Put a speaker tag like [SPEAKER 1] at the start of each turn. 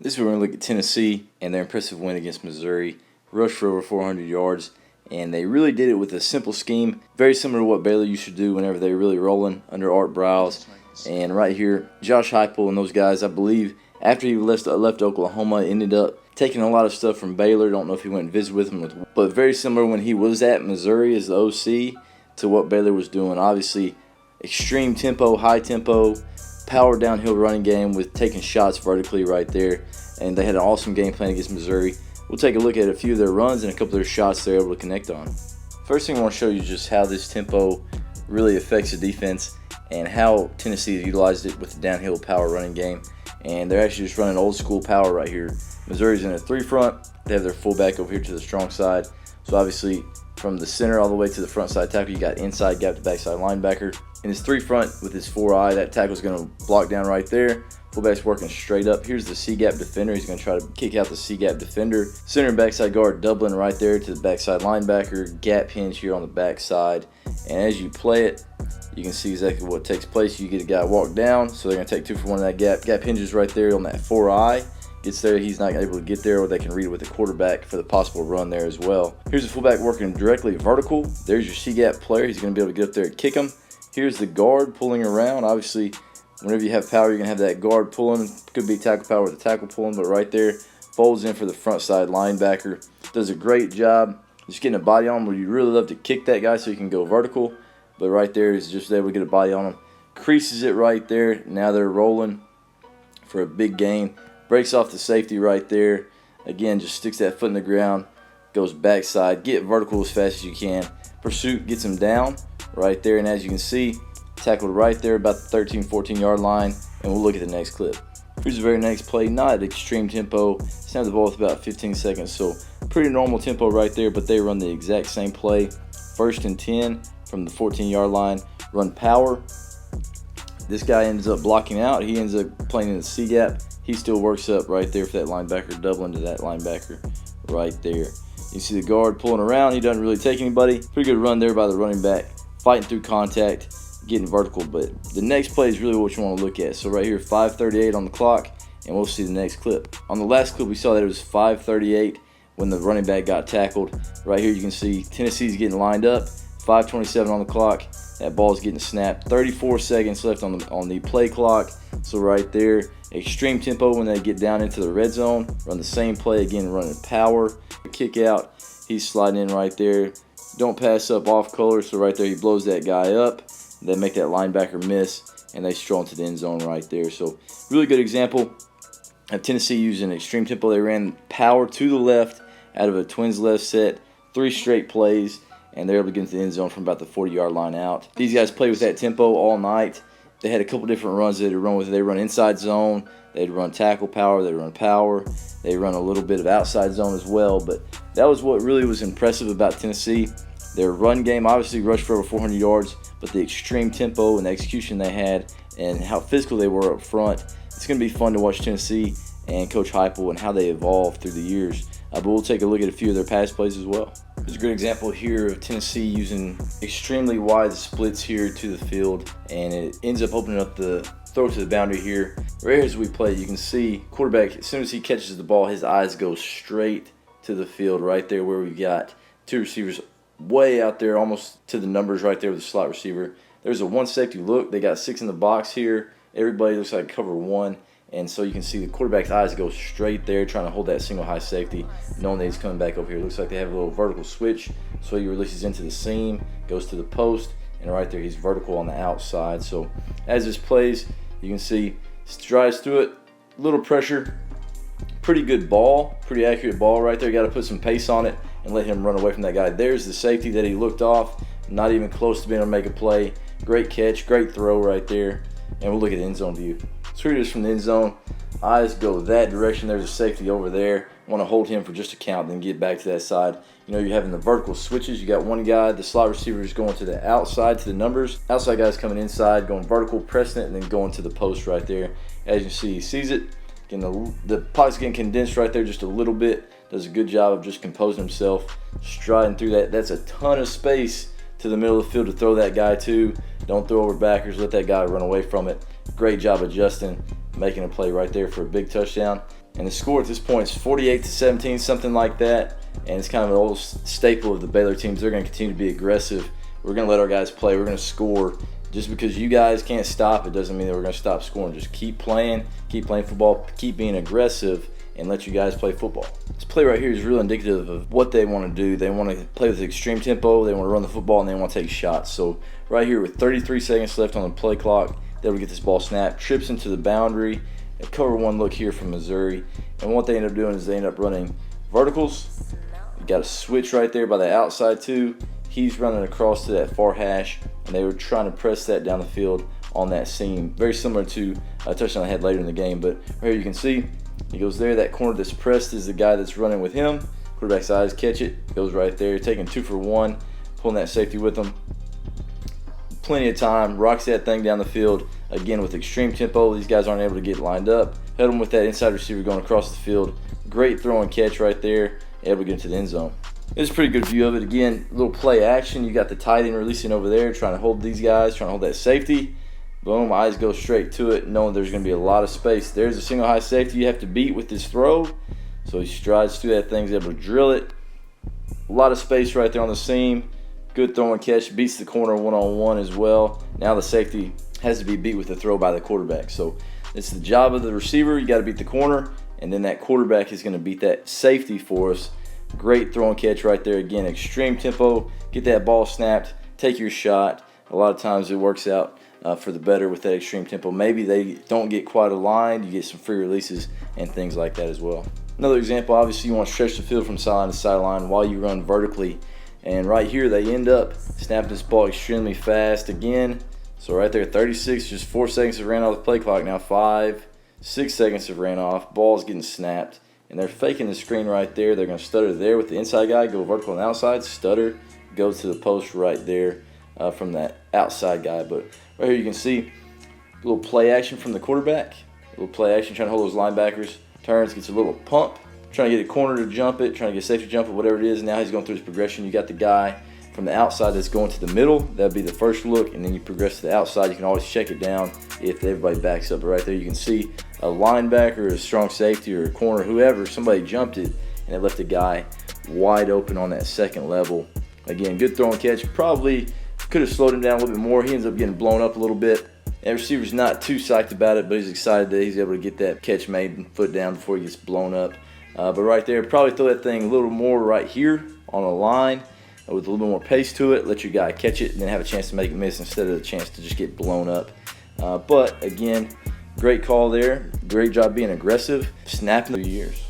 [SPEAKER 1] This is where we're going to look at Tennessee and their impressive win against Missouri. Rushed for over 400 yards, and they really did it with a simple scheme, very similar to what Baylor used to do whenever they were really rolling under Art Briles. And right here, Josh Heupel and those guys, I believe, after he left Oklahoma, ended up taking a lot of stuff from Baylor. Don't know if he went and visited with them, but very similar when he was at Missouri as the OC to what Baylor was doing. Obviously, extreme tempo, high tempo, power downhill running game with taking shots vertically right there. And they had an awesome game plan against Missouri. We'll take a look at a few of their runs and a couple of their shots they're able to connect on. First thing I want to show you is just how this tempo really affects the defense and how Tennessee has utilized it with the downhill power running game. And they're actually just running old school power right here. Missouri's in a three front. They have their fullback over here to the strong side. So obviously from the center all the way to the front side tackle, you got inside gap to backside linebacker. In his three front with his 4-eye, that tackle's going to block down right there. Fullback's working straight up. Here's the C-gap defender. He's going to try to kick out the C-gap defender. Center and backside guard doubling right there to the backside linebacker. Gap hinge here on the backside. And as you play it, you can see exactly what takes place. You get a guy walk down, so they're going to take 2 for 1 of that gap. Gap hinges right there on that 4-eye. Gets there, he's not able to get there, or they can read it with the quarterback for the possible run there as well. Here's the fullback working directly vertical. There's your C-gap player. He's going to be able to get up there and kick him. Here's the guard pulling around. Obviously, whenever you have power, you're going to have that guard pulling. Could be tackle power with the tackle pulling, but right there, folds in for the front side linebacker. Does a great job just getting a body on him, where you really love to kick that guy so you can go vertical. But right there, he's just able to get a body on him. Creases it right there. Now they're rolling for a big gain. Breaks off the safety right there. Again, just sticks that foot in the ground. Goes backside. Get vertical as fast as you can. Pursuit gets him down right there. And as you can see, tackled right there about the 13, 14-yard line. And we'll look at the next clip. Here's the very next play. Not extreme tempo. Snapped the ball with about 15 seconds. So pretty normal tempo right there. But they run the exact same play. 1st and 10 from the 14-yard line. Run power. This guy ends up blocking out. He ends up playing in the C-gap. He still works up right there for that linebacker, doubling to that linebacker right there. You see the guard pulling around. He doesn't really take anybody. Pretty good run there by the running back. Fighting through contact, getting vertical. But the next play is really what you want to look at. So right here, 5:38 on the clock, and we'll see the next clip. On the last clip, we saw that it was 5:38 when the running back got tackled. Right here, you can see Tennessee's getting lined up. 5:27 on the clock. That ball's getting snapped. 34 seconds left on the play clock. So right there, extreme tempo when they get down into the red zone. Run the same play again, running power. Kick out. He's sliding in right there. Don't pass up off color. So right there, he blows that guy up. They make that linebacker miss, and they stroll into the end zone right there. So really good example of Tennessee using extreme tempo. They ran power to the left out of a twins left set. 3 straight plays. And they're able to get into the end zone from about the 40-yard line out. These guys play with that tempo all night. They had a couple different runs they'd run with. They run inside zone. They'd run tackle power. They'd run power. They run a little bit of outside zone as well. But that was what really was impressive about Tennessee. Their run game obviously rushed for over 400 yards, but the extreme tempo and the execution they had and how physical they were up front. It's going to be fun to watch Tennessee and Coach Heupel and how they evolved through the years. But we'll take a look at a few of their pass plays as well. There's a good example here of Tennessee using extremely wide splits here to the field, and it ends up opening up the throw to the boundary here. Right here as we play, you can see quarterback, as soon as he catches the ball, his eyes go straight to the field right there where we got 2 receivers way out there, almost to the numbers right there with the slot receiver. There's a 1 safety look. They got 6 in the box here. Everybody looks like cover 1. And so you can see the quarterback's eyes go straight there, trying to hold that single high safety, knowing that he's coming back over here. It looks like they have a little vertical switch. So he releases into the seam, goes to the post, and right there he's vertical on the outside. So as this plays, you can see strides through it, little pressure, pretty good ball, pretty accurate ball right there. You got to put some pace on it and let him run away from that guy. There's the safety that he looked off, not even close to being able to make a play. Great catch, great throw right there. And we'll look at the end zone view. So here it is from the end zone. Eyes go that direction. There's a safety over there. Want to hold him for just a count, then get back to that side. You know, you're having the vertical switches. You got one guy, the slot receiver is going to the outside to the numbers. Outside guy's coming inside, going vertical, pressing it, and then going to the post right there. As you can see, he sees it. Again, the pocket's getting condensed right there just a little bit. Does a good job of just composing himself, striding through that. That's a ton of space to the middle of the field to throw that guy to. Don't throw over backers. Let that guy run away from it. Great job adjusting, making a play right there for a big touchdown. And the score at this point is 48-17, something like that. And it's kind of an old staple of the Baylor teams. They're going to continue to be aggressive. We're going to let our guys play. We're going to score. Just because you guys can't stop, it doesn't mean that we're going to stop scoring. Just keep playing football, keep being aggressive, and let you guys play football. This play right here is real indicative of what they want to do. They want to play with extreme tempo, they want to run the football, and they want to take shots. So right here with 33 seconds left on the play clock, they will get this ball snapped, trips into the boundary, a cover one look here from Missouri. And what they end up doing is they end up running verticals. You got a switch right there by the outside too. He's running across to that far hash, and they were trying to press that down the field on that seam. Very similar to a touchdown I had later in the game. But right here you can see he goes there. That corner that's pressed is the guy that's running with him. Quarterback's eyes catch it. Goes right there. Taking 2 for 1. Pulling that safety with him. Plenty of time. Rocks that thing down the field. Again with extreme tempo. These guys aren't able to get lined up. Held him with that inside receiver going across the field. Great throw and catch right there. Able to get into the end zone. It's a pretty good view of it. Again, a little play action. You got the tight end releasing over there, trying to hold these guys, trying to hold that safety. Boom, eyes go straight to it, knowing there's going to be a lot of space. There's a single high safety you have to beat with this throw. So he strides through that thing, he's able to drill it. A lot of space right there on the seam. Good throw and catch, beats the corner one-on-one as well. Now the safety has to be beat with the throw by the quarterback. So it's the job of the receiver. You got to beat the corner, and then that quarterback is going to beat that safety for us. Great throw and catch right there. Again, extreme tempo. Get that ball snapped. Take your shot. A lot of times it works out for the better with that extreme tempo. Maybe they don't get quite aligned. You get some free releases and things like that as well. Another example, obviously you want to stretch the field from sideline to sideline while you run vertically. And right here they end up snapping this ball extremely fast again. So right there, 36, just 4 seconds have ran off the play clock. Now 5, 6 seconds have ran off. Ball's getting snapped. And they're faking the screen right there. They're going to stutter there with the inside guy, go vertical on the outside, stutter, go to the post right there from that outside guy. But right here you can see a little play action from the quarterback. A little play action trying to hold those linebackers. Turns, gets a little pump, trying to get a corner to jump it, trying to get a safety jump it, whatever it is. Now he's going through his progression. You got the guy from the outside that's going to the middle. That'd be the first look, and then you progress to the outside. You can always check it down if everybody backs up. But right there you can see a linebacker, a strong safety, or a corner, whoever, somebody jumped it, and it left the guy wide open on that second level. Again, good throw and catch. Probably could have slowed him down a little bit more. He ends up getting blown up a little bit. And receiver's not too psyched about it, but he's excited that he's able to get that catch made and foot down before he gets blown up. But right there, probably throw that thing a little more right here on a line with a little bit more pace to it. Let your guy catch it and then have a chance to make it miss instead of a chance to just get blown up. But again, great call there. Great job being aggressive. Snapping the years.